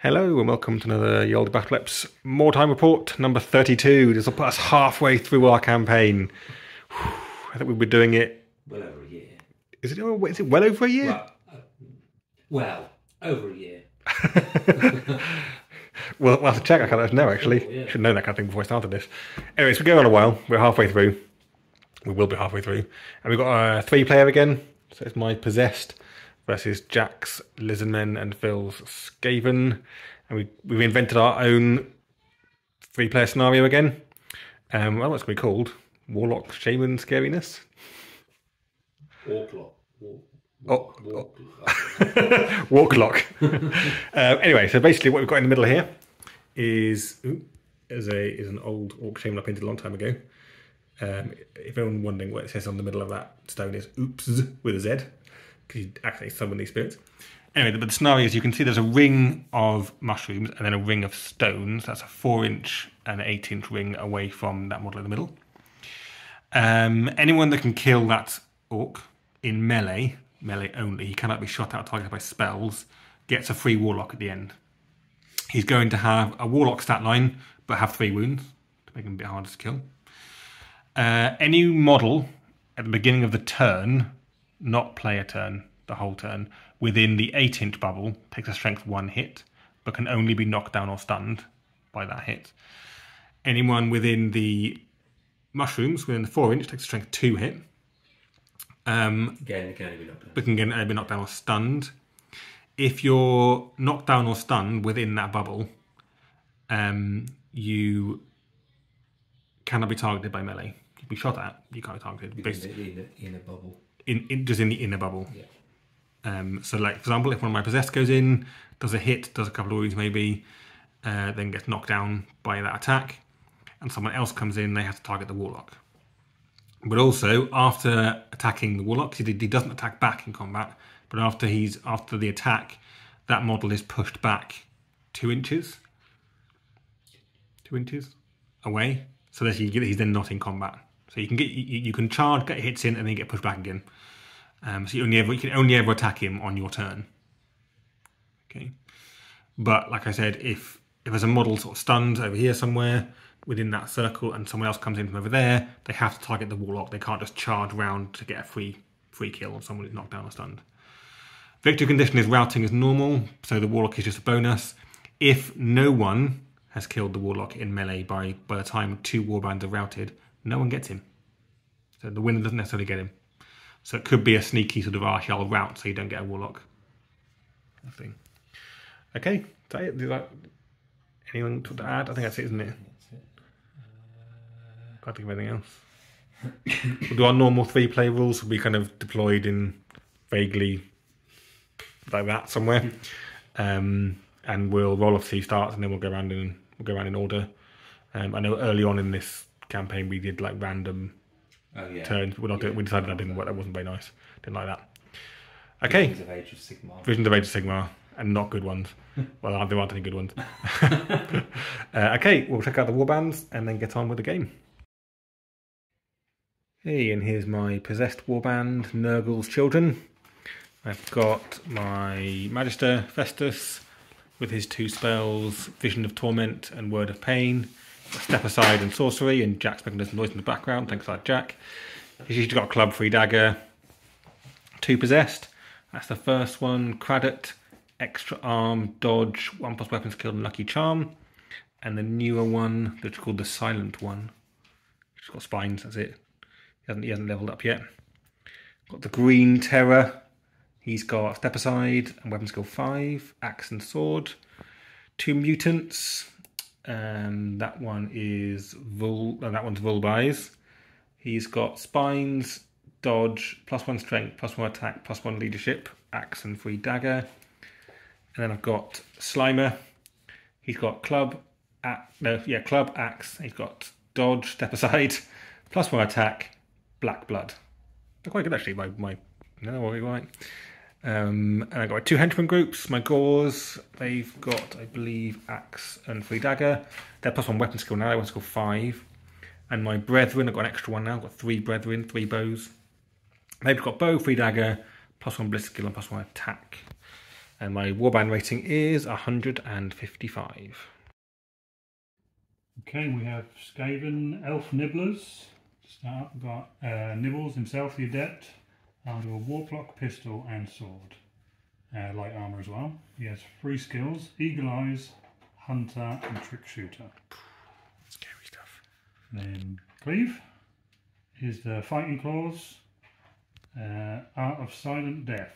Hello and welcome to another Ye Olde Battleeps Mordheim report, number 32. This will put us halfway through our campaign. I think we've been doing it... Well over a year. Is it well over a year? Well, over a year. Well, we'll have to check. I don't know, actually. Yeah. Should know that kind of thing before I started this. Anyways, we're going on a while. We're halfway through. We will be halfway through. And we've got a 3-player again. So it's my Possessed versus Jack's Lizardmen and Phil's Skaven. And we've invented our own 3-player scenario again. Well, what's it going to be called? Warlock Shaman Scariness? Walklock. Anyway, so basically what we've got in the middle here is an old orc shaman I painted a long time ago. If anyone's wondering what it says on the middle of that stone is oops with a Z, because you actually summon these spirits. Anyway, but the scenario is you can see there's a ring of mushrooms and then a ring of stones. That's a 4-inch and an 8-inch ring away from that model in the middle. Anyone that can kill that orc in melee only, he cannot be shot out targeted by spells, gets a free warlock at the end. He's going to have a warlock stat line, but have 3 wounds to make him a bit harder to kill. Any model at the beginning of the turn, not player turn, the whole turn, within the 8-inch bubble takes a strength 1 hit, but can only be knocked down or stunned by that hit. Anyone within the mushrooms, within the 4-inch, takes a strength 2 hit. Again, it can only be knocked down. But can only be knocked down or stunned. If you're knocked down or stunned within that bubble, you cannot be targeted by melee. You can be shot at, you can't be targeted. In the inner bubble. Just in the inner bubble. Yeah. So like, for example, if one of my Possessed goes in, does a hit, does a couple of wounds maybe, then gets knocked down by that attack, and someone else comes in, they have to target the Warlock. But also, after attacking the Warlock, he doesn't attack back in combat, but after the attack, that model is pushed back 2 inches. 2 inches away, so that he's then not in combat. So you can charge, get hits in, and then get pushed back again. So you can only ever attack him on your turn. Okay, but like I said, if there's a model sort of stunned over here somewhere within that circle, and someone else comes in from over there, they have to target the Warlock. They can't just charge round to get a free kill on someone who's knocked down or stunned. Victory condition is routing as normal, so the Warlock is just a bonus. If no one has killed the Warlock in melee by the time 2 warbands are routed, no one gets him. So the winner doesn't necessarily get him. So it could be a sneaky sort of archal route, so you don't get a Warlock. I think. Okay, is that it? Anyone to add? I think that's it, isn't it? That's it. Can't think of anything else. We'll do our normal 3-player rules. Will be kind of deployed in vaguely like that somewhere, and we'll roll off 3 starts, and then we'll go around in order. I know early on in this campaign we did like random turns. We decided that wasn't very nice. Didn't like that. Okay. Visions of Age of Sigmar. Visions of Age of Sigmar, and not good ones. Well, there aren't any good ones. Okay, we'll check out the warbands and then get on with the game. Hey, and here's my Possessed warband, Nurgle's Children. I've got my Magister Festus with his 2 spells, Vision of Torment and Word of Pain. Step Aside and Sorcery, and Jack's making this noise in the background, thanks to that Jack. He's usually got a club, 3 dagger, 2 Possessed. That's the first one. Craddock, extra arm, dodge, 1+ weapon skill and lucky charm. And the newer one, that's called the Silent One. He's got spines, that's it. He hasn't leveled up yet. Got the Green Terror. He's got Step Aside and weapon skill 5, axe and sword. 2 mutants. And that one is that one's Vulbais. He's got spines, dodge, +1 strength, +1 attack, +1 leadership, axe and 3 dagger. And then I've got Slimer. He's got club, axe. He's got dodge, step aside, +1 attack, black blood. They're quite good actually. Right. And I've got 2 henchman groups, my Gores. They've got, I believe, axe and 3 dagger. They're +1 weapon skill now, weapon skill 5. And my brethren, I've got an extra one now, I've got 3 brethren, 3 bows. They've got bow, 3 dagger, +1 bliss skill and +1 attack. And my warband rating is 155. Okay, we have Skaven Elf Nibblers. Start, we've got Nibbles himself, the Adept. I'll do a Warplock, Pistol and Sword. Light armour as well. He has 3 skills: Eagle Eyes, Hunter and Trick Shooter. Scary stuff. Then Cleave is the Fighting Claws, Art of Silent Death.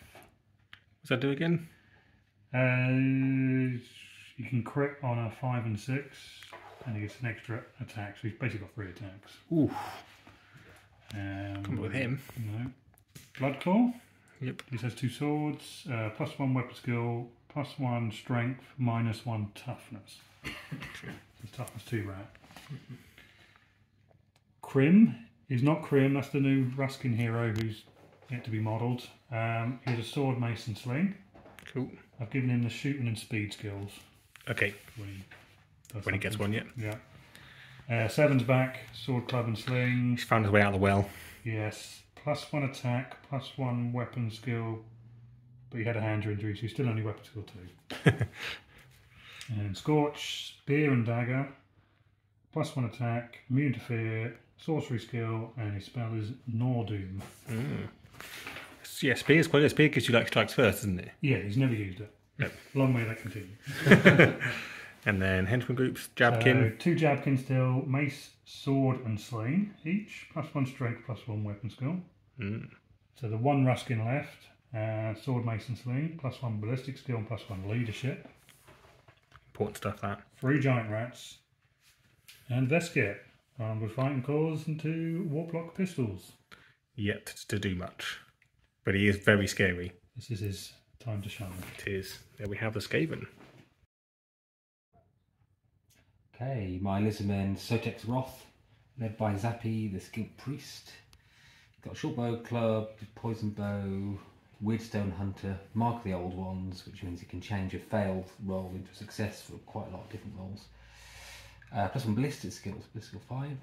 What's that do again? You can crit on a 5 and 6, and he gets an extra attack, so he's basically got 3 attacks. Ooh. Come with him. No. Bloodclaw. Yep. He has 2 swords, +1 weapon skill, +1 strength, -1 toughness. It's toughness 2 rat. Crim is not Crim, that's the new Ruskin hero who's yet to be modelled. He has a sword, mace and sling. Cool. I've given him the shooting and speed skills. Okay. When he gets one, yeah. Yeah. 7's back, sword, club and sling. He's found his way out of the well. Yes. +1 attack, +1 weapon skill. But he had a hand injury, so he's still only weapon skill 2. And Scorch, spear and dagger. +1 attack, immune to fear, sorcery skill, and his spell is Nordheim. Yeah, spear is quite good. Spear gives you like strikes first, isn't it? Yeah, he's never used it. Nope. Long way that continue. And then henchman groups, Jabkin. 2 Jabkin still, mace, sword and sling each. +1 strength, +1 weapon skill. So the 1 Ruskin left, sword, mace and sling, +1 ballistic skill and +1 leadership. Important stuff, that. 3 giant rats. And Veskit, armed with fighting claws and 2 warplock pistols. Yet to do much. But he is very scary. This is his time to shine. It is. There we have the Skaven. Okay, my Lizardmen, Sotek's Wrath, led by Zappi, the Skink Priest. Got a short bow, club, poison bow, Weirdstone Hunter, Mark the Old Ones, which means you can change a failed roll into a success for quite a lot of different rolls. +1 ballistic skills, ballistic 5.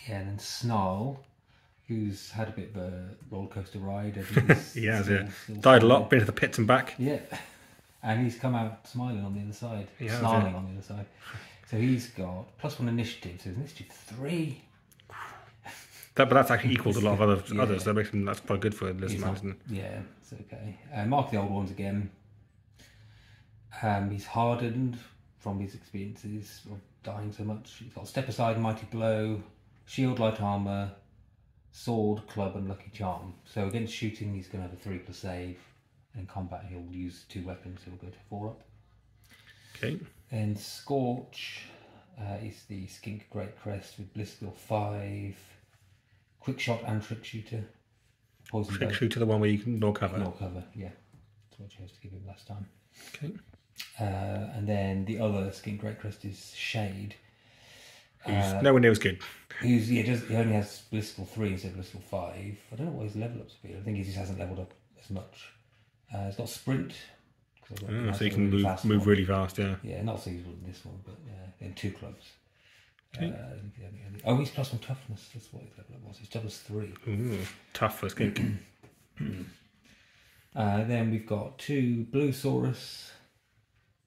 Yeah, and then Snarl, who's had a bit of a roller coaster ride. He has, yeah. Died a lot, been to the pits and back. Yeah, and he's come out smiling on the other side, Has, snarling yeah. on the other side. So he's got +1 initiative, so initiative 3. But that's actually equal to a lot of others. That makes him, that's quite good for a Lizardman, isn't it? Yeah, it's okay. Mark the Old Ones again. He's hardened from his experiences of dying so much. He's got Step Aside, Mighty Blow, Shield, Light Armour, Sword, Club and Lucky Charm. So against shooting he's going to have a 3+ save. In combat he'll use 2 weapons, so we'll go to 4 up. Okay. And Scorch is the Skink Great Crest with Bliss Skill 5, Quick Shot and Trick Shooter. Poison Trick bow. Shooter, the one where you can ignore cover. Ignore cover, yeah. That's what you chose to give him last time. Okay. And then the other Skink Great Crest is Shade. Who's nowhere near as good. He only has Blissful 3 instead of Blissful 5. I don't know what his level up's been. I think he just hasn't leveled up as much. He's got Sprint. So you can move really fast, yeah. Yeah, not so useful in this one, but in 2 clubs. Okay. He's +1 toughness. That's what his level up was. His toughness 3. Ooh, tough for a skink. Then we've got 2 Blue Saurus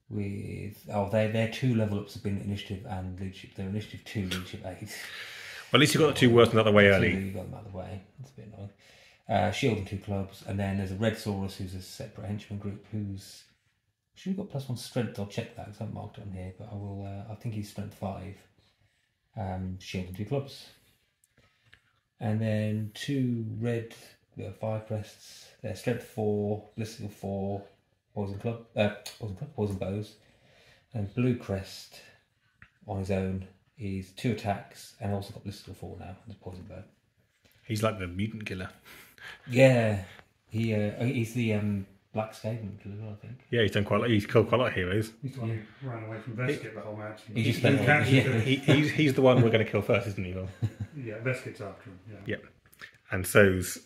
with their 2 level ups have been initiative and leadership. They're initiative 2, leadership 8. Well, at least you got the 2 worst out of the way early. You got them out of the way. That's a bit annoying. Shield and 2 clubs, and then there's a Red Saurus who's a separate henchman group who's should have got +1 strength. I'll check that because I haven't marked it on here, but I will. I think he's strength 5. Shield and 2 clubs, and then 2 red 5 crests. They're strength 4, ballistic 4, poison bows, and blue crest on his own is 2 attacks and also got ballistic 4 now and a poison bow. He's like the mutant killer. Yeah, he's the Black Skaven killer, I think. Yeah, he's killed quite a lot of heroes. He's the one who ran away from Veskit the whole match. He's the one we're going to kill first, isn't he? Well, yeah, Veskit's after him. Yeah. Yep. And so's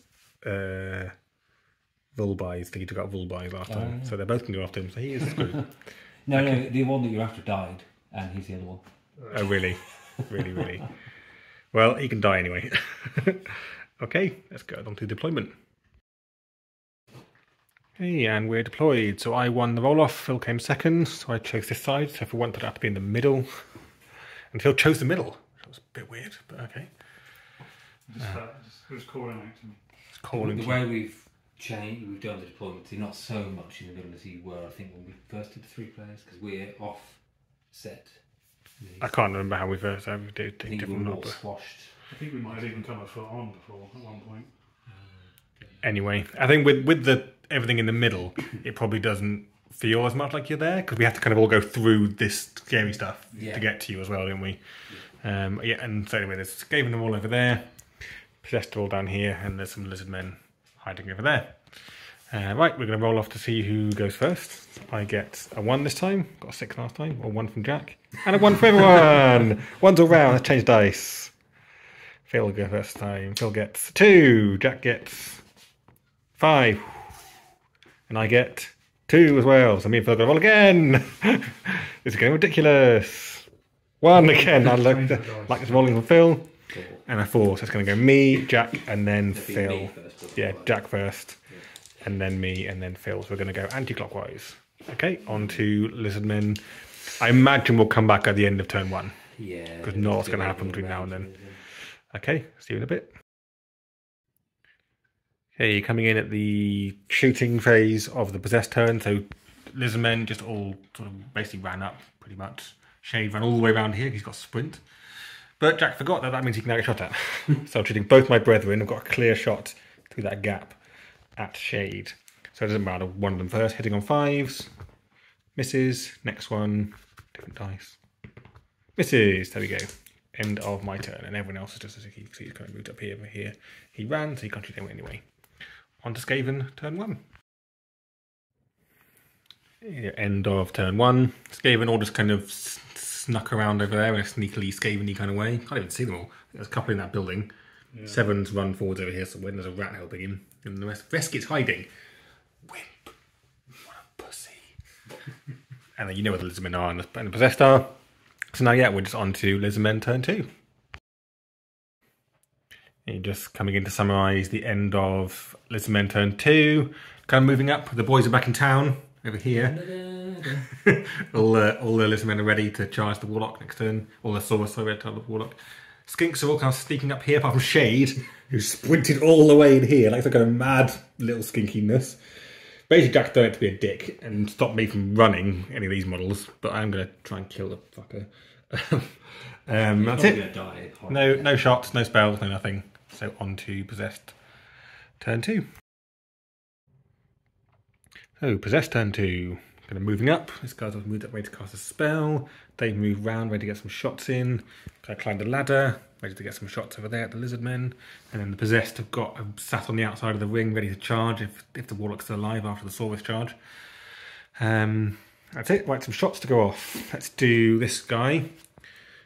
Vulbai. I think he took out Vulbai last time. So they're both going to go after him. So he is screwed. No, the one that you're after died, and he's the other one. Oh, really? Really? Well, he can die anyway. Okay, let's go on to deployment. Hey, and we're deployed. So I won the roll-off, Phil came second, so I chose this side. So if we wanted, I'd have to be in the middle. And Phil chose the middle. That was a bit weird, but okay. It was calling out to me. It's calling The to way we've done the deployment, you're not so much in the middle as you were, I think, when we first did the 3 players, because we're offset. I can't remember how we first did I think we different were all order. squashed. I think we might have even come a foot on before at one point. Anyway, I think with the everything in the middle, it probably doesn't feel as much like you're there, because we have to kind of all go through this scary stuff to get to you as well, don't we? Yeah, and so anyway, there's Skaven them all over there, Possessed all down here, and there's some Lizardmen hiding over there. Right, we're going to roll off to see who goes first. I get a 1 this time, got a 6 last time, or 1 from Jack, and a 1 for everyone! 1's all round, let's change dice. Phil will go first time, Phil gets 2, Jack gets 5, and I get 2 as well, so me and Phil are going to roll again! This is getting ridiculous! 1 again, I like this rolling from Phil, and a 4, so it's going to go me, Jack, and then Phil. Yeah, Jack first. And then me, and then Phil. So we're going to go anti-clockwise. Okay, on to Lizardmen. I imagine we'll come back at the end of turn 1. Yeah. Because not what's going to happen between now and then. Okay, see you in a bit. Okay, coming in at the shooting phase of the possessed turn. So Lizardmen just all sort of basically ran up, pretty much. Shade ran all the way around here, he's got sprint. But Jack forgot that means he can now get shot at. So I'm shooting both my brethren. I've got a clear shot through that gap at Shade. So it doesn't matter, one of them first, hitting on 5s. Misses. Next one, different dice. Misses. There we go. End of my turn. And everyone else is just, as you can see, he's kind of moved up here, over here. He ran, so he can't shoot anyone anyway. On to Skaven, turn 1. End of turn 1. Skaven all just kind of snuck around over there in a sneakily Skaven-y kind of way. Can't even see them all. There's a couple in that building. Yeah. 7's run forwards over here, so when there's a rat helping him. And the rest gets hiding. Wimp. What a pussy. And then you know where the Lizardmen are and the Possessed are. So now, yeah, we're just on to Lizardmen turn 2. And just coming in to summarise the end of Lizardmen turn 2. Kind of moving up. The boys are back in town over here. all the Lizardmen are ready to charge the Warlock next turn. All the Saurus are ready to charge the Warlock. Skinks are all kind of sneaking up here, apart from Shade, who sprinted all the way in here, like some kind of mad little skinkiness. Basically, Jack's done it to be a dick and stop me from running any of these models, but I'm going to try and kill the fucker. That's it. Die. No shots, no spells, no nothing. So on to Possessed turn 2. So, Possessed turn 2. Kind of moving up. This guy's moved up ready to cast a spell. They've moved round ready to get some shots in. I climbed the ladder, ready to get some shots over there at the Lizardmen. And then the Possessed have got sat on the outside of the ring ready to charge if the Warlock's still alive after the Saurus charge. That's it. Right, some shots to go off. Let's do this guy.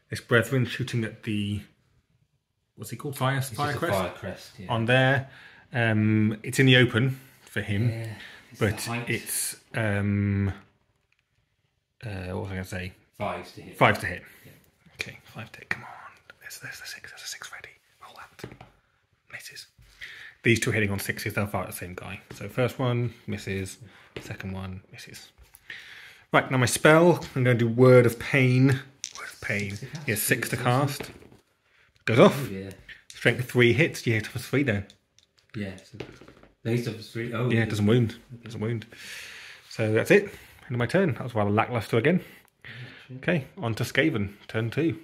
This Brethren shooting at the... What's he called? Firecrest? Firecrest, yeah. On there. It's in the open for him. Yeah. But it's, what was I going to say? 5s to hit. 5s to hit. Yeah. Okay, 5 to hit, come on. There's the 6, there's a 6 ready. Roll that. Misses. These two are hitting on 6s, they'll fire at the same guy. So first one, misses. Second one, misses. Right, now my spell, I'm going to do Word of Pain. Word of Pain. He has 6 to cast. Goes off. Oh, yeah. Strength 3 hits, you hit plus 3 then. Yeah, so these are 3. Oh, yeah, it doesn't wound. It doesn't wound. So that's it. End of my turn. That was rather lackluster again. Okay, on to Skaven. Turn 2.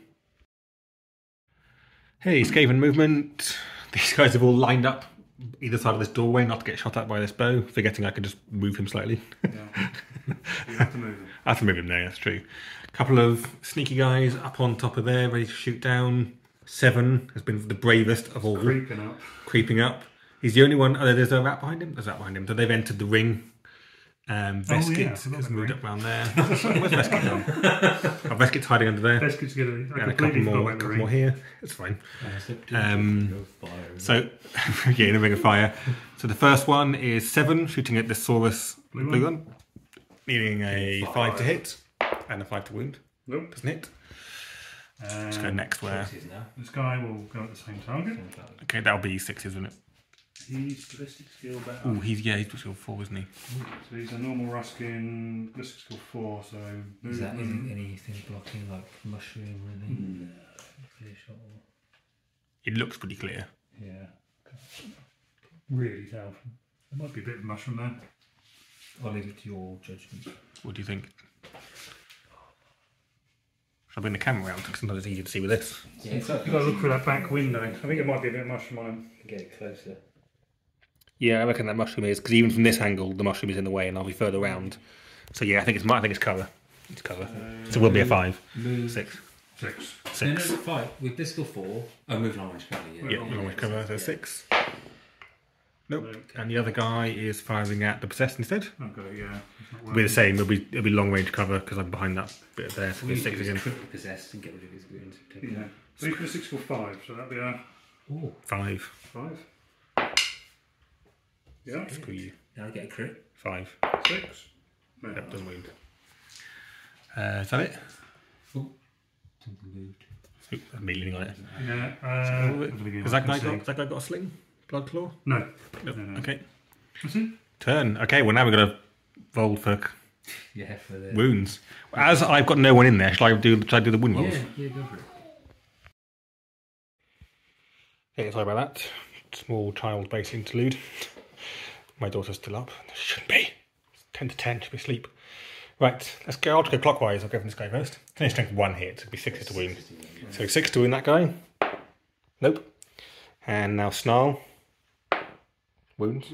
Hey, Skaven movement. These guys have all lined up either side of this doorway not to get shot at by this bow, forgetting I could just move him slightly. Yeah. You have to move him. I have to move him there, that's true. A couple of sneaky guys up on top of there, ready to shoot down. 7 has been the bravest of all. Creeping up. He's the only one. Oh, there's a rat behind him. There's a rat behind him. So they've entered the ring. Veskit has moved up around there. Where's Veskit gone? Oh, Veskit's hiding under there. Veskit's getting a couple more here. It's fine. So, yeah, in a ring of fire. So the first one is 7, shooting at the Saurus blue one. Needing a 5 to hit and a 5 to wound. Nope. Doesn't hit. Let's go next where... This guy will go at the same target. Okay, that'll be 6s, isn't it? He's ballistic skill better. Oh, he's skill 4, isn't he? So he's a normal Ruskin, ballistic skill 4, so Is that movement. anything blocking like mushroom or anything? No. Clear shot or... It looks pretty clear. Yeah. Really tell. There might be a bit of mushroom there. I'll leave it to your judgment. What do you think? Should I bring the camera around? Because sometimes it's easier to see with this. Yeah, it's like You've got to look through that back window. I think it might be a bit of mushroom on him. get it closer. Yeah, I reckon that mushroom is, because even from this angle, the mushroom is in the way and I'll be further around. So yeah, I think it's cover. It's cover. So it will be a 5. Move. 6. 6. 6. No, 5. With Biscuit 4. Oh, moving on, yeah. Yeah, long cover, so yeah. 6. Nope. And the other guy is firing at the possessed instead. Okay, yeah. It'll be the same, it'll be long range cover because I'm behind that bit there. So We it's 6 do again. triple possessed and get rid of his wounds. Yeah. So he's ballistic skill 5, so that'll be a Ooh. 5. 5. Yeah. Screw you. Now I get a crit. 5. 6. No. Yep, doesn't wound. Is that it? Ooh. Something moved. Oop, I'm leaning on it. Yeah. Has that guy got a sling? Blood claw? No. Nope. No. Okay. That's it. Turn. Okay, well now we're going to roll for Yeah, for the... wounds. As I've got no one in there, shall I do the wound rolls? Yeah, go for it. Okay, sorry about that. Small child-based interlude. My daughter's still up. She shouldn't be. It's 10 to 10, she'll be asleep. Right, let's go. I'll go clockwise. I'll go from this guy first. It's only strength 1 hit, so it'll be 6 to wound. So 6 to wound that guy. Nope. And now snarl. Wounds.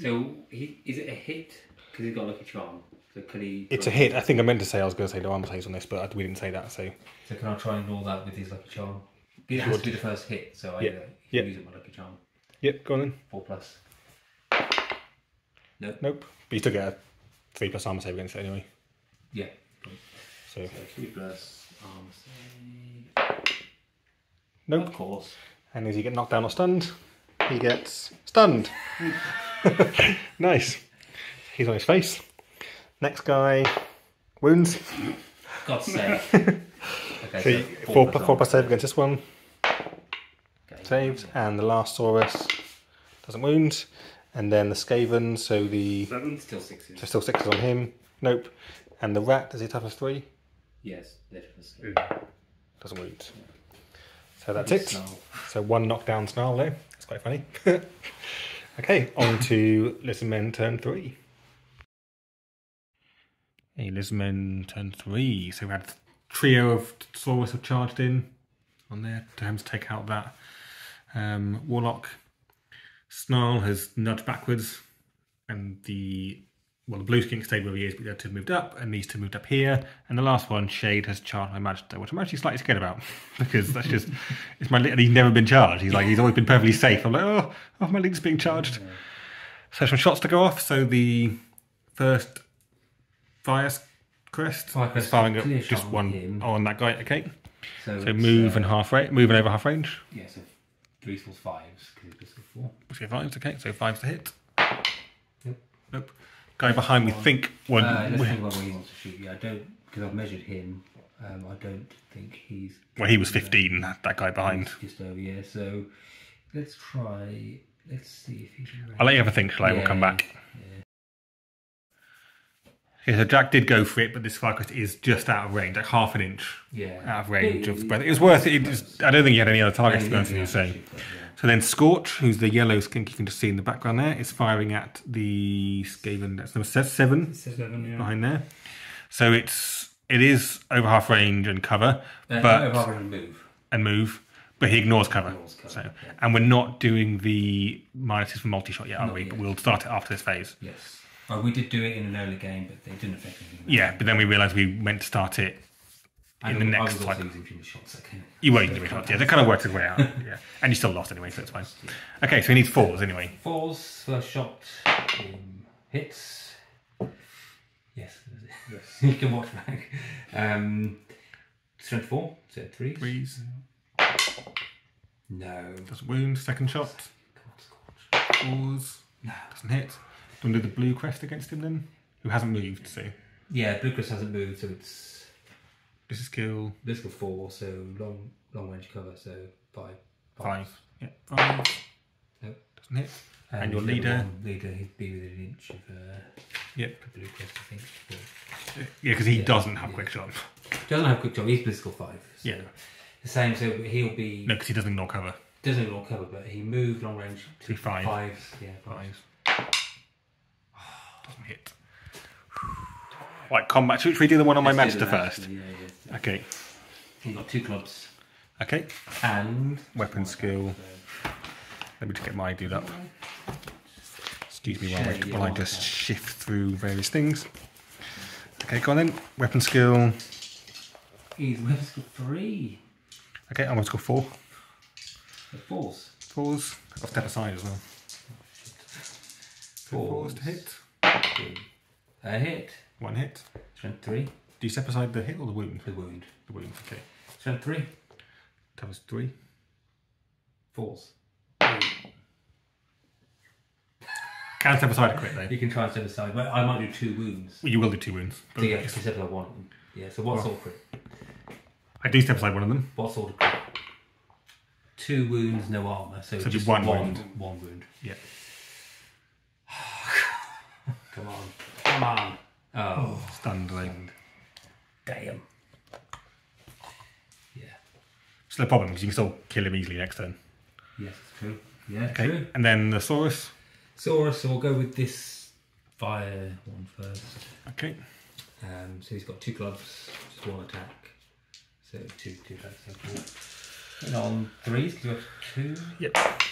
So, is it a hit? Because he's got Lucky Charm. So can he... It's a hit. I think I meant to say I was going to say no armor saves on this, but we didn't say that, so... So can I try and roll that with his Lucky Charm? It has to be the first hit, so I Yep. use it my Lucky Charm. Yep, go on then. 4 plus. Nope. But you still get a 3 plus armor save against it anyway. Yeah. So... So 3 plus armor save. Nope. Of course. And as he get knocked down or stunned, he gets stunned. Nice. He's on his face. Next guy, wounds. God's sake. So Okay, so 4 plus save against this one. Okay. Saves. And the last Saurus doesn't wound. And then the Skaven, so the... 7. Still 6. So still 6 on him. Nope. And the rat, does he toughness 3? Yes, literally. Yeah. Doesn't wound. So that's it. Snarl. So 1 knockdown snarl there. That's quite funny. Okay, on to Lizardmen turn 3. Hey, Lizardmen turn 3. So we had a trio of Saurus have charged in on there to have to take out that Warlock. Snarl has nudged backwards, and the blue skink stayed where he is, but the other 2 moved up, and these 2 moved up here. And the last one, Shade, has charged my Magister, which I'm actually slightly scared about because that's just and he's never been charged. He's always been perfectly safe. I'm like, oh my lead's being charged. So some shots to go off. So the first fire crest is firing up just one on that guy. Okay. So move and moving over half range. Yeah, so 3 falls 5s because it's just 4. Let's go 5s. Okay, so 5's to hit. Yep. Nope. Guy behind, we think one. Let's think about where he wants to shoot. Yeah, I don't, because I've measured him. I don't think he's. Well, he was 15. That guy behind. Just over, yeah. So let's try. Let's see if he's. I'll let you have a think, shall I? We'll come back. Yeah. Okay, so Jack did go for it, but this fire crest is just out of range, like half an inch out of range of the breath. It was worth it. I don't think he had any other targets to be honest with you. So then Scorch, who's the yellow skink you can just see in the background there, is firing at the Skaven. That's number 7 yeah. behind there. So it is over half range and cover, but over half range and move. But he ignores cover. And we're not doing the minuses for multi-shot yet, are we? But we'll start it after this phase. Yes. We did do it in an early game, but they didn't affect anything. Yeah, but then we realised we meant to start it in the next I was also using triple shots. Okay. You were using shots, yeah. That kind of worked its way out. Yeah, and you still lost anyway, so it's fine. Okay, so he needs 4s anyway. 4s, first shot, hits. Yes, you can watch back. Strength 4, so 3s. 3s. No. Doesn't wound. Second shot. Come on, 4s. No. Doesn't hit. Do you want to do the blue crest against him then? Who hasn't moved, so. Yeah, blue crest hasn't moved, so it's. This is skill. This is 4, so long range cover, so 5. 5. Yeah, 5. Nope. Doesn't hit. And your leader? Leader, he'd be within an inch of Yep. blue crest, I think. Yeah, because he doesn't have quick shot. Doesn't have quick shot, he's political 5. So Yeah. the same, so he'll be... No, because he doesn't ignore cover. Doesn't ignore cover, but he moved long range to 5. 5s. Yeah, 5s. Doesn't hit. Right, combat. Should we do the one on my Magister first? Yeah. Okay. He's got 2 clubs. Okay. And... Weapon skill. Let me just get my dude up. Excuse me while I just shift through various things. Okay, go on then. Weapon skill. He's weapon skill 3. Okay, I'm going to go 4. 4s. 4s. I'll step aside as well. 4s to hit. A hit. 1 hit. Strength 3. Do you step aside the hit or the wound? The wound. The wound, okay. Strength 3. That was 3. 4s. Can step aside a crit though. You can try and step aside, but I might do 2 wounds. You will do 2 wounds. So yeah, if you step aside 1. Yeah, so what sort of crit? I do step aside one of them. What sort of crit? 2 wounds, no armour. So just one wound. 1 wound. Yeah. Come on. Come on. Oh. Stunned, like. Damn. Yeah. It's no problem because you can still kill him easily next turn. Yes, it's true. Yeah, Okay. true. And then the Saurus. Saurus, so we'll go with this fire one first. Okay. So he's got 2 clubs, just 1 attack. So 2 attacks, so 4. And on 3s, because you got 2. Yep.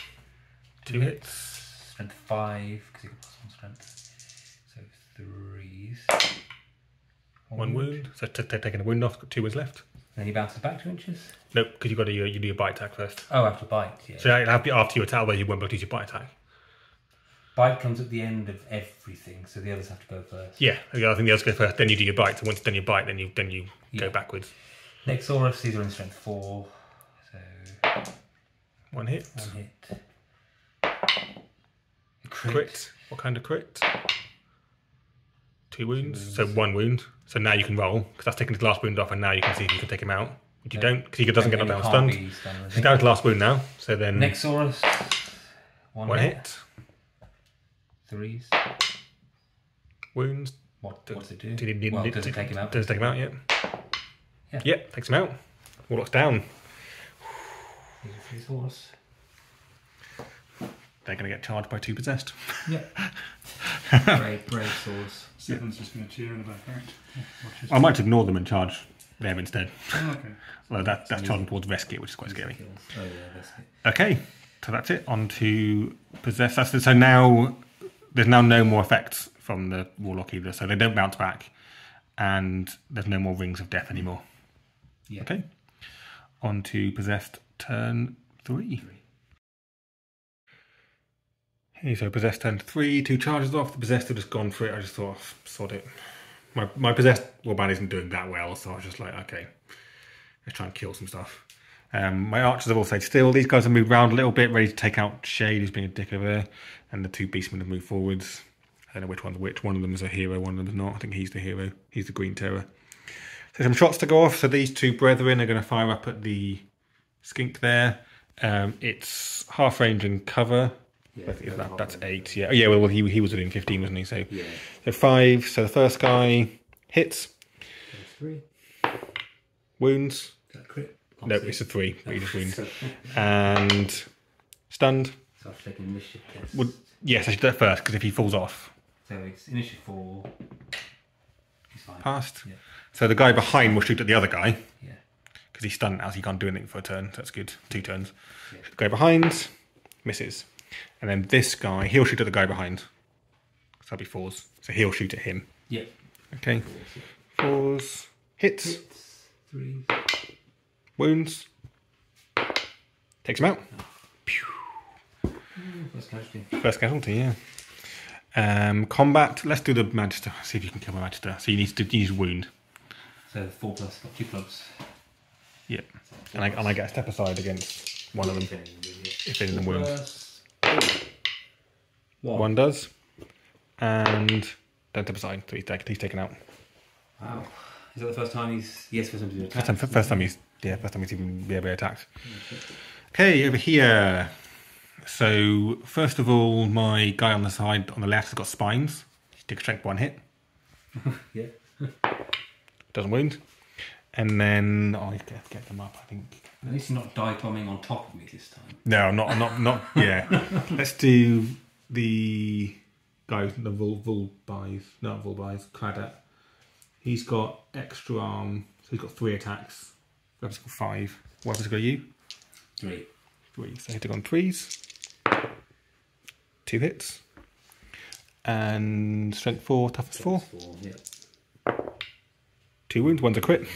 2 hits. Strength 5, because you got +1 strength. So 3s. 1 wound. So taking a wound off, got 2 wounds left. Then he bounces back 2 inches. Nope, because you do your bite attack first. Oh, after bite, yeah. So it'll have to be after you attack, where you won't be able to use your bite attack. Bite comes at the end of everything, so the others have to go first. Yeah, I think the others go first. Then you do your bite. So once you've done your bite, then you go backwards. Next Saurus, these are in strength 4. So 1 hit. 1 hit. Crit. What kind of crit? 2 wounds. So 1 wound. So now you can roll because that's taken his last wound off, and now you can see if you can take him out. Which you don't, because he doesn't get knocked down stunned. He's down to the last wound now. So then next Saurus, 1 hit. 3s. Wounds. What does it do? Does it take him out? Does it take him out yet? Yeah. Yep, takes him out. Warlock's down. These are 3 Saurus. They're going to get charged by 2 possessed. Yeah. brave Saurus. Seven's just going to cheer in the background. I might ignore them and charge them instead. Oh, okay. Well, that's charging towards rescue, which is quite scary. Oh yeah, rescue. Okay, so that's it. On to possess. So now there's now no more effects from the warlock either, so they don't bounce back, and there's no more rings of death anymore. Yeah. Okay. On to possessed turn 3. Okay, so possessed turn 3, 2 charges off. The possessed have just gone for it. I just thought, sod it. My possessed warband isn't doing that well, so I was just like, okay, let's try and kill some stuff. My archers have all stayed still. These guys have moved around a little bit, ready to take out Shade, who's being a dick over there, and the 2 beastmen have moved forwards. I don't know which one's which. One of them is a hero, one of them is not. I think he's the hero. He's the Green Terror. So some shots to go off. So these 2 brethren are going to fire up at the skink there. It's half range and cover. Yeah, That's 8. Yeah. Oh, yeah. Well, he was within 15, wasn't he? So yeah. So 5. So the first guy hits. 3. Wounds. Is that crit? No, it's a 3. But he just wounds. And stunned. So I've taken initiative test. Well, yes, I should do that first because if he falls off. So it's initiative 4. He's fine. Passed. Yeah. So the guy behind will shoot at the other guy. Yeah. Because he's stunned now, so he can't do anything for a turn. So that's good. 2 turns. Yeah. The guy behind misses. And then this guy, he'll shoot at the guy behind. So that'll be 4s. So he'll shoot at him. Yeah. Okay. 4s. Hits. 3. Wounds. Takes him out. First casualty. First casualty, yeah. Combat. Let's do the Magister. See if you can kill my Magister. So you need to use wound. So 4 plus, got 2 clubs. Yeah. And I get a step aside against one of them. If any of them wounds. 1 does. And don't step aside. So he's taken out. Wow. Is that the first time he's... Yes, first time he's been attacked. First time he's even been attacked. Okay, over here. so first of all, my guy on the side on the left has got spines. He takes strength 1 hit. Yeah. Doesn't wound. And then I have to get them up, I think. At least you're not dive-bombing on top of me this time. No, I'm not. Yeah. Let's do the guy, the Volbais, Cladat. He's got extra arm, so he's got 3 attacks. Weapons got 5. What weapons got you? 3. 3. So hitting on 3s. 2 hits. And strength 4, toughness 4. 4, yeah. 2 wounds, one's a crit.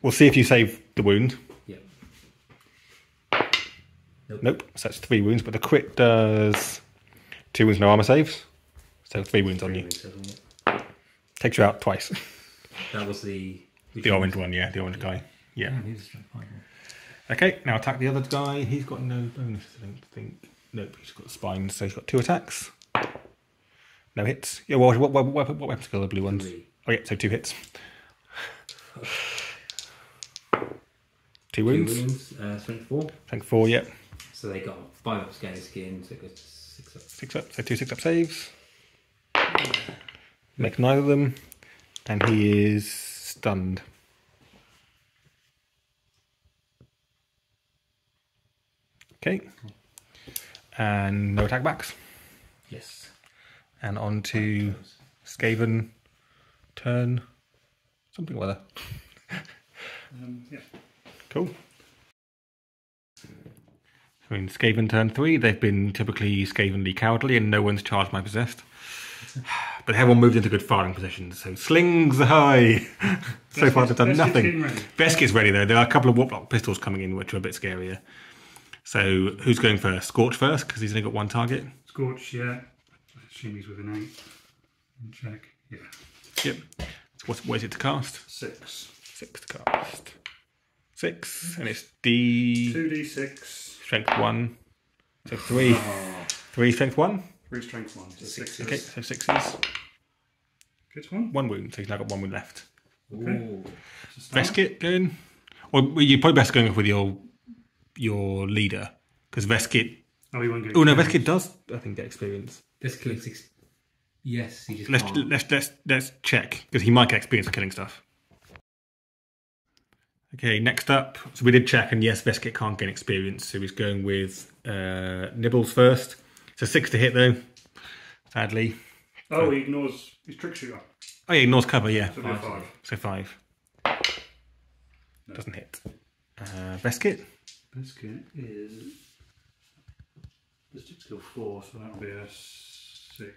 We'll see if you save the wound. Yeah. Nope. So that's 3 wounds, but the crit does 2 wounds, no armor saves. So 3 wounds on you. Takes you out twice. That was the orange one, yeah, the orange guy. Yeah. he was strength 5. Okay, now attack the other guy. He's got no bonus, I don't think. Nope, he's got spines, so he's got 2 attacks. No hits. Yeah, what weapon skill are the blue ones? 3. Oh yeah, so 2 hits. 2 wounds. 2 wounds, strength 4. Strength 4, yep. So they got 5 up scaly skin, so it goes to 6 up. 6 up, so 2 6 up saves. Make neither of them. And he is stunned. Okay. And no attack backs. Yes. And on to Skaven. Turn. Something or other. Yeah. Cool. I mean, Skaven turn 3. They've been typically Skavenly cowardly and no one's charged my possessed. But everyone moved into good firing positions. So slings ahoy! So far they've done nothing. Veskit's ready though. There are a couple of warplock pistols coming in which are a bit scarier. So who's going first? Scorch first because he's only got 1 target. Scorch, yeah. I assume he's within 8. Check. Yeah. Yep. So what is it to cast? 6. 6 to cast. 6, and it's D. 2d6. Strength 1. So 3. 3 strength 1. 3 strength 1. So 6. Okay, so 6s. Good one. 1 wound, so he's now got 1 wound left. Okay. Veskit going? Or you're probably best going with your leader. Because Veskit. Oh, he won't get Oh no, Veskit does, I think, get experience. Let's kill 6. Yes, he just Let's check, because he might get experience for killing stuff. Okay, next up, so we did check, and yes, Veskit can't gain experience, so he's going with Nibbles first. So 6 to hit though, sadly. Oh, he ignores his trick shooter. Oh yeah, ignores cover, yeah. So 5. So 5. No. Doesn't hit. Veskit? Veskit is... Mystic skill 4, so that'll be a 6.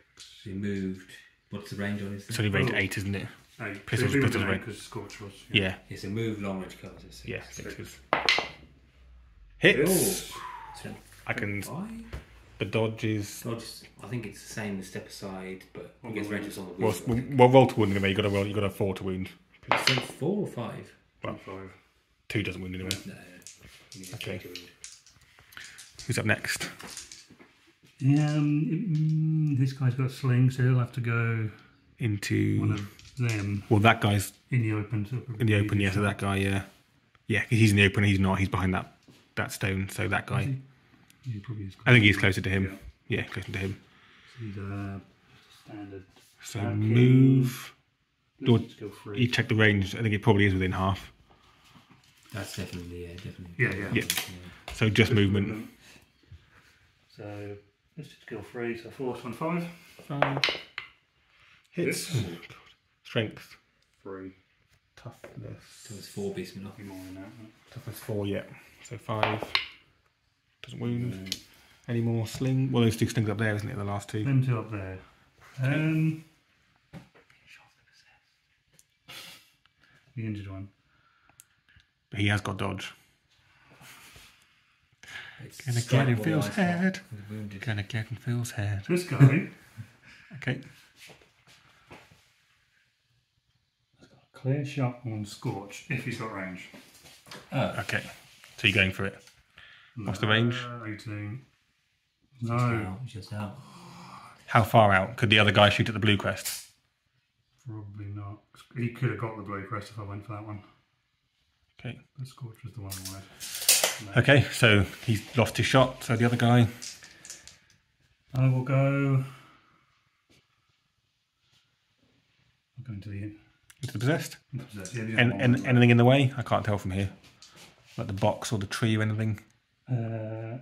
He moved. What's the range on his thing? It's only range 8, isn't it? 8. Pistols range. Because Scorch was. Yeah. Yeah, so move, long range covers at 6. Yeah, 6. Hits! Oh. I can... 5? The dodge is... Dodge, I think it's the same as step aside, but he gets ranges on the Well, wheel. roll to wound anyway, you got a 4 to wound. Strength 4 or 5? Well, 5. 2 doesn't wound anyway. No. You need to Okay. take a wound. Who's up next? This guy's got a sling, so he'll have to go Into... one of them Well, that guy's in the open. in the open, yeah, so that guy, yeah. Yeah, he's in the open, he's not, he's behind that stone, so that guy. He probably is I think he's closer to him. Yeah, closer to him. So he's a standard. So move... Skill 3. You check the range, I think it probably is within half. That's definitely, definitely. Yeah. So just movement. So Mystic skill 3, so force 1 5. 5. Hits. Yes. Oh, God. Strength. 3. Toughness. So it's 4 beats me Nothing more than that. Toughness 4, yeah. So 5. Doesn't wound. Any more sling? Well, those 2 slings up there, isn't it? The last 2. Them 2 up there. The injured one. But he has got dodge. It's Gonna get strike in while Phil's I stop. head. He's wounded. Gonna get in Phil's head. This guy Okay. has got a clear shot on Scorch if he's got range. Oh, Okay. So you're going for it. What's the range? 18. just No, out, just out. How far out? Could the other guy shoot at the blue crest? probably not. He could have got the blue crest if I went for that one. Okay. The Scorch was the one I wanted. Okay, so he's lost his shot, so the other guy. I will go. I'll go into The possessed. Anything Anything in the way? I can't tell from here. Like the box or the tree or anything. No,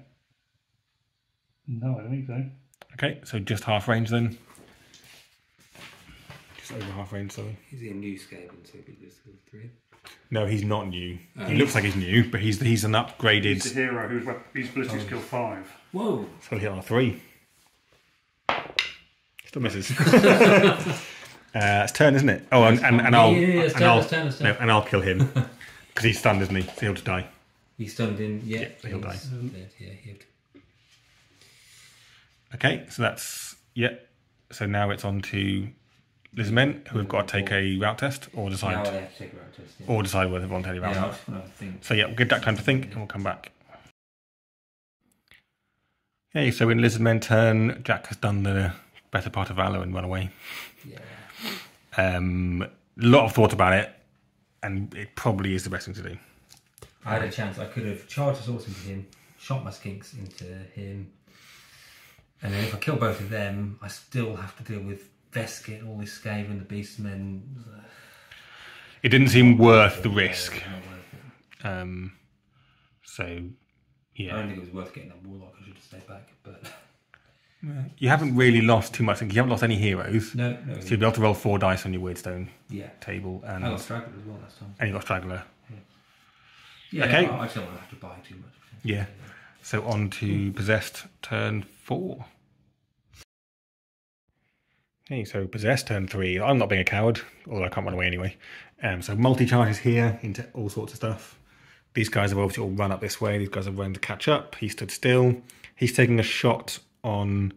I don't think so. Okay, so just half range then. Just over half range, sorry. Is he a new Skaven, so he just goes 3? No, he's not new. He looks like he's new, but he's an upgraded. He's a hero who's ballistic skill 5. Whoa! So he'll hit on a 3. Still misses. It's turn, isn't it? Oh, and I'll kill him because he's stunned, isn't he? So he'll just die. He's stunned in. Yeah, so he'll die. Yeah, he'll. Okay, so that's So now it's on to Lizardmen, who have got to take a route test or decide. Now they have to take a route test. Yeah. Or decide whether they want any route. Yeah, I just want to think. So we'll give Jack time to think, and we'll come back. Okay, so in Lizardmen turn, Jack has done the better part of Valor and run away. Yeah. A lot of thought about it, and it probably is the best thing to do. I had a chance. I could have charged a sword into him, shot my skinks into him, and then if I kill both of them, I still have to deal with Veskit, all this Skaven, the Beastmen. It didn't seem worth the risk. So, yeah. I don't think it was worth getting that Warlock. I should have stayed back, but. You haven't really lost too much. You haven't lost any heroes. No. So you'll be able to roll 4 dice on your Weirdstone table. And I got Straggler as well last time. And you got Straggler. Yeah, okay. I just don't want to have to buy too much. Yeah. So on to Possessed turn 4. Okay, so Possessed turn 3. I'm not being a coward, although I can't run away anyway. So multi-charges here into all sorts of stuff. These guys have obviously all run up this way. These guys have run to catch up. He stood still. He's taking a shot on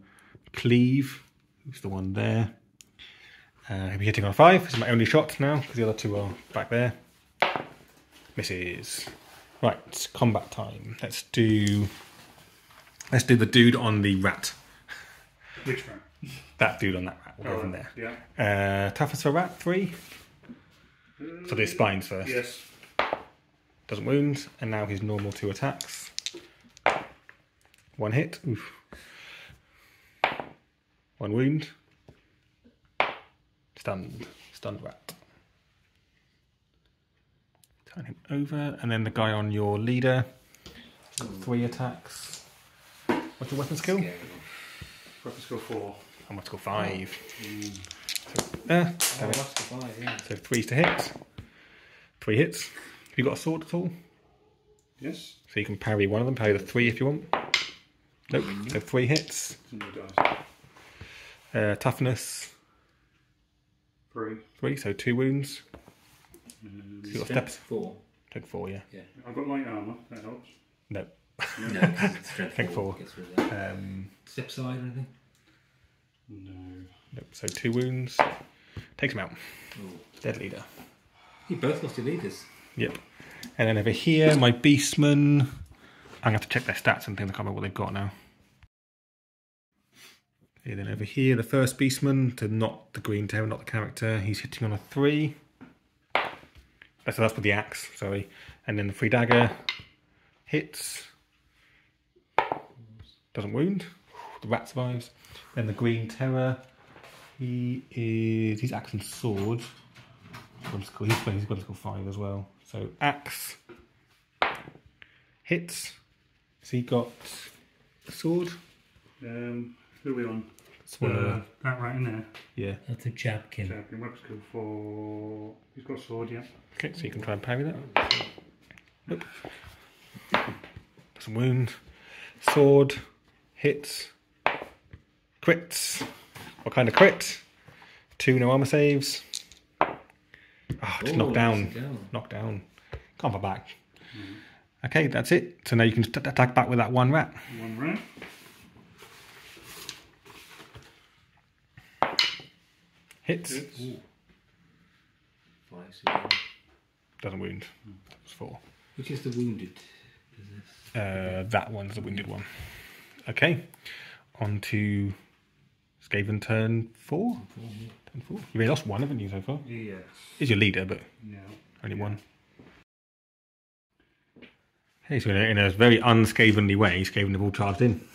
Cleave, who's the one there. He'll be hitting on 5. This is my only shot now, because the other 2 are back there. Misses. Right, combat time. Let's do the dude on the rat. Which rat? That dude on that rat. We'll go from there. Yeah. Toughness for rat, 3. So the spines first. Yes. Doesn't wound, and now his normal 2 attacks. 1 hit. Oof. 1 wound. Stunned rat. Turn him over, and then the guy on your leader. 3 attacks. What's your weapon skill? Weapon skill 4. I'm going to go 5. So, that's the 5, yeah. So 3's to hit. 3 hits. Have you got a sword at all? Yes. So you can parry one of them. Parry the 3 if you want. Nope. So 3 hits. Toughness. 3. So 2 wounds. So you got steps. 4. Take 4, yeah. I've got light armour. That helps. No. No, strength Take 4. Step side or anything? No. Nope. So 2 wounds. Takes him out. Ooh. Dead leader. You both lost your leaders. Yep. And then over here, my beastmen. I'm going to have to check their stats and things. I can't remember what they've got now. Okay, then over here, the first beastman, to not the green terror, not the character. He's hitting on a 3. So that's with the axe, sorry. And then the 3 dagger hits. Doesn't wound. The rat survives. Then the green terror. He's axe and sword. He's got to score 5 as well. So axe hits. So he got a sword. Who are we on? That right in there. Yeah. That's a Jabkin. Jabkin, weapon skill 4. He's got a sword, yeah. Okay, so you can try and parry that. Nope. Doesn't wound. Sword hits. Crits. What kind of crit? 2 no armor saves. Oh, just knocked down. Knocked down. Can't put back. Okay, that's it. So now you can attack back with that 1 rat. 1 rat. Hits. Ooh. 5. Doesn't wound. That's 4. Which is the wounded? That one's the wounded one. Okay. On to Skaven turn 4. Turn 4. You've only lost 1, haven't you, so far? Yes. He's your leader, but Yeah. only 1. Okay, so in a very unscavenly way, Skaven have all charged in.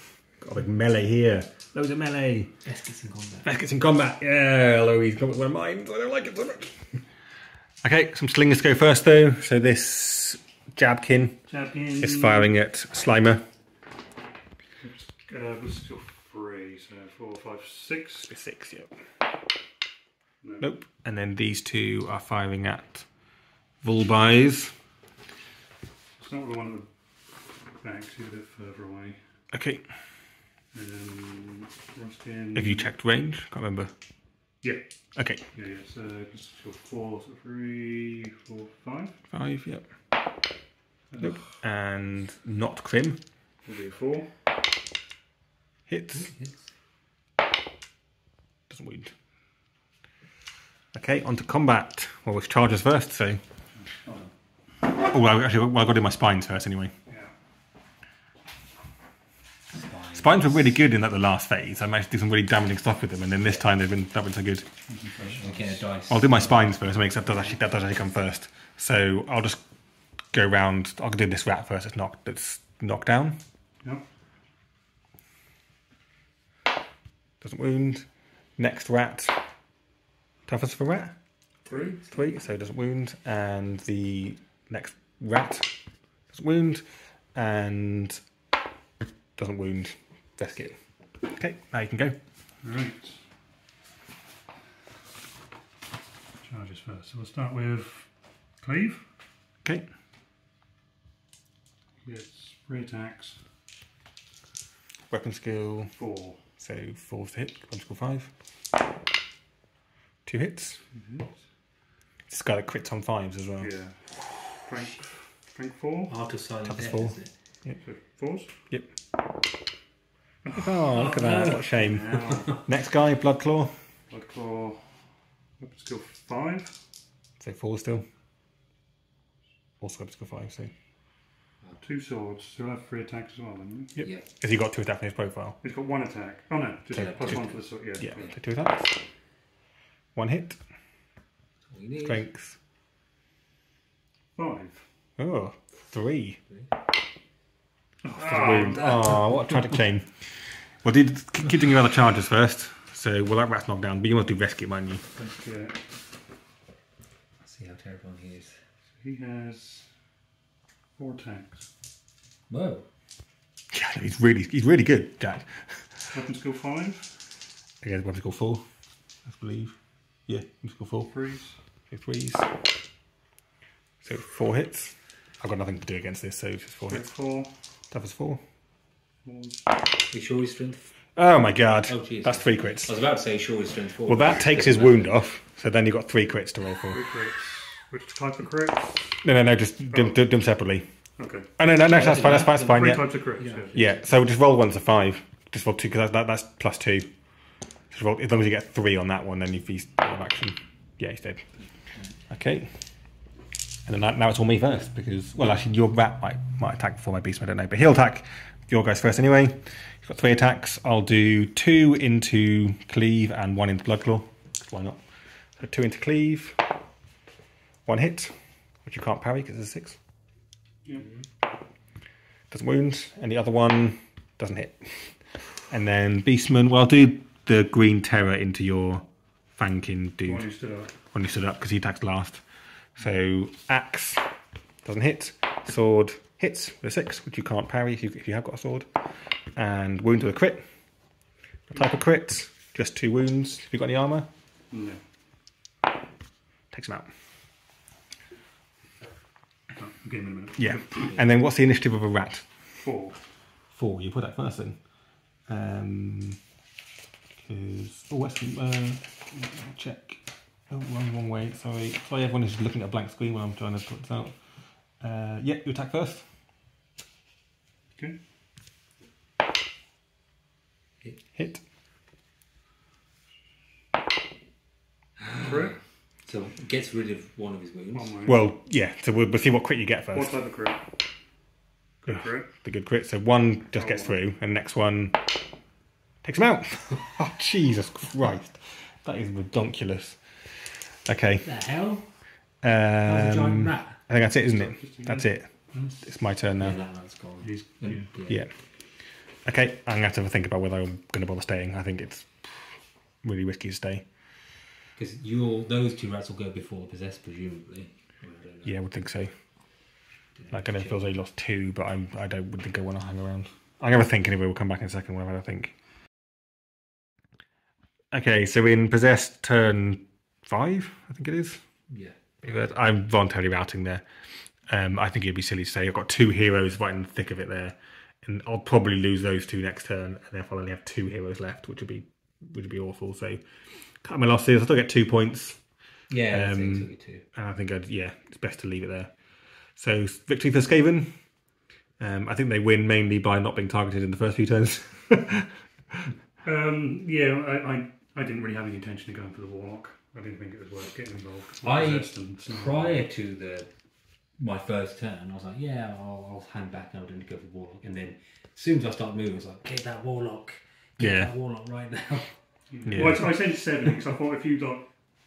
Got a big melee here. Loads of melee. Best gets in combat. Best gets in combat. Yeah, although he's got one of mine, so I don't like it so much. Okay, some slingers go first though. So this Jabkin is firing at Slimer. This is your 3, so 4, 5, 6. 6, yeah. Nope. And then these two are firing at Vulbais. It's not the one at the back, he's a bit further away. Okay. Ruskin. Have you checked range? Can't remember. Yeah. Okay. Yeah, so this is your 4, so 3, 4, 5. 5, yep. Nope. And not Crim. Will be a 4. Hits. Doesn't wound. Okay, on to combat. Well, it's charges first, so. Oh, well, actually, well, I got to do my spines first anyway. Spines were really good in like the last phase. I managed to do some really damaging stuff with them, and then this time they've been so good. Get a dice. I'll do my spines first. That does actually come first. So I'll just go round. I'll do this rat first. It's knocked down. Yep. Doesn't wound. Next rat. Toughest for rat. 3. 3. So it doesn't wound. And the next rat doesn't wound, and doesn't wound. Vesket. Okay, now you can go. Right. Charges first. So we'll start with Cleave. Okay. Yes, 3 attacks. Weapon skill. 4. So 4 to hit. Weapon skill 5. 2 hits. This guy that crits on 5s as well. Yeah. Strength 4. Art of Silent Toughest Death, 4. is it? Yep. So 4s. Yep. Oh, look at that. What a shame. Next guy, Blood Claw. Blood Claw. Weapon skill 5. So 4 still. Also weapon skill 5, so. 2 swords. So he'll have 3 attacks as well, then. Yep. Yep. Has he got 2 attacks in his profile? He's got 1 attack. Oh no, just So, plus just- 1 for the sword. Yeah. Yeah, so 2 attacks. 1 hit. All you need. Strength. 5. Oh, 3. Wound. Oh, what a tragic chain. Well, keep doing your other charges first. So, well, that rat's knocked down, but you want to do rescue, mind you. Yeah. Let's see how terrifying he is. He has 4 attacks. Whoa. Yeah, he's really good, Jack. Weapon skill 5. Again, weapon skill 4, I believe. Yeah, weapon skill 4. 3s. So 3s. So 4 hits. I've got nothing to do against this, so just 4 Strength hits. 4. Toughest 4. 4s. Are you sure he's strength? Oh my god. Oh, jeez. That's 3 I crits. was about to say sure he's strength 4. Well, that takes his wound off, so then you've got 3 crits to roll for. 3 crits. Which type of crit? No, just do them separately. Okay. Oh, no, that's fine, 3 yeah. types of crits. Yeah. Yeah, so just roll 1 to 5. Just roll 2, because that's plus 2. Just roll, as long as you get 3 on that one, then if he's out of action. Yeah, he's dead. Okay. And then now it's all me first, because, well, actually, your rat might attack before my beastman, I don't know, but he'll attack your guys first anyway. He's got 3 attacks. I'll do 2 into Cleave and 1 into Bloodclaw. Why not? So 2 into Cleave. 1 hit, which you can't parry because it's a 6. Yeah. Doesn't wound, and the other one doesn't hit. And then Beastman, well, I'll do the green terror into your Fankin dude. One you stood up. When you stood up, because he attacks last. So axe doesn't hit, sword hits with a 6, which you can't parry if you have got a sword, and wound with a crit. A type of crit, just 2 wounds. Have you got any armour? No. Takes him out. Oh, give him a minute. Yeah. And then what's the initiative of a rat? 4. 4. You put that first in. Because check. Oh, wrong way. Sorry, everyone is looking at a blank screen while I'm trying to put this out. Yeah, you attack first. Okay. Hit. Crit. So gets rid of one of his wounds. One way. Well, yeah. So we'll see what crit you get What first. type of crit? Good Ugh, crit. The good crit. So 1 just gets through, and the next one takes him out. Oh, Jesus Christ. That is redonkulous. Okay. The hell? That was a giant rat. I think that's it, isn't it? That's it. It's my turn now. Yeah, that's gone. Yeah. Okay, I'm going to have to think about whether I'm going to bother staying. I think it's really risky to stay. Because those 2 rats will go before the possessed, presumably. Yeah, I would think so. Like, I don't feel as though I lost 2, but I would think I want to hang around. I'm going to think anyway. We'll come back in a second whenever I think. Okay, so in possessed turn 5, I think it is. Yeah. I'm voluntarily routing there. I think it'd be silly to say I've got 2 heroes right in the thick of it there, and I'll probably lose those 2 next turn, and therefore I'll only have 2 heroes left, which would be awful. So cut my losses. I still get 2 points. Yeah, I think so too. And I think it's best to leave it there. So victory for Skaven. I think they win mainly by not being targeted in the first few turns. I didn't really have any intention of going for the Warlock. I didn't think it was worth getting involved. Prior to my first turn, I was like, yeah, I'll hang back and I don't go for the Warlock. And then as soon as I started moving, I was like, get that Warlock. Get that Warlock right now. Yeah. Well, I sent 7 because I thought if you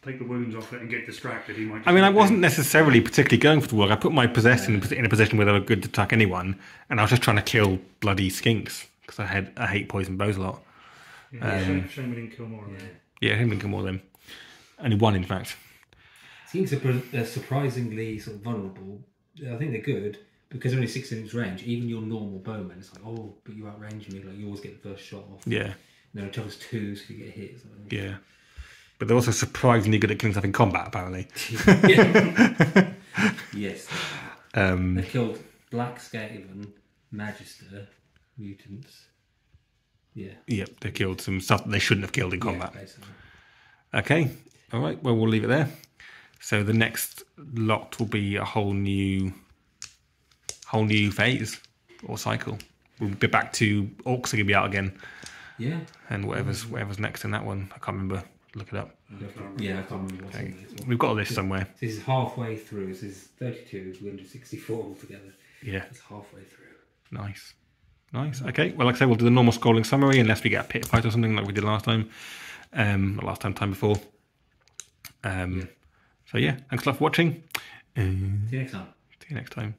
take the wounds off it and get distracted, he might just... I mean, I wasn't necessarily particularly going for the Warlock. I put my possessed in a position where they were good to attack anyone, and I was just trying to kill bloody skinks because I hate poison bows a lot. Shame we didn't kill more of them. Yeah, I didn't kill more of them. Only 1, in fact. Skinks are surprisingly sort of vulnerable. I think they're good because they're only 6 inch range. Even your normal bowman, it's like, oh, but you outrange me. Like, you always get the first shot off. Yeah. And then it travels 2, so you get hit. Yeah. But they're also surprisingly good at killing stuff in combat, apparently. Yes. They killed Black Skaven, Magister, mutants. Yeah. Yep, they killed some stuff that they shouldn't have killed in combat. Yeah, basically. Okay. All right. Well, we'll leave it there. So the next lot will be a whole new phase or cycle. We'll be back to orcs are going to be out again. Yeah. And whatever's next in that one, I can't remember. Look it up. Yeah, I can't remember what's in it. We've got a list somewhere. This is halfway through. This is 32. We're going to do 64 altogether. Yeah. It's halfway through. Nice. Okay. Well, like I say, we'll do the normal scrolling summary unless we get a pit fight or something like we did last time. Time before. So yeah, thanks a lot for watching. See you next time. See you next time.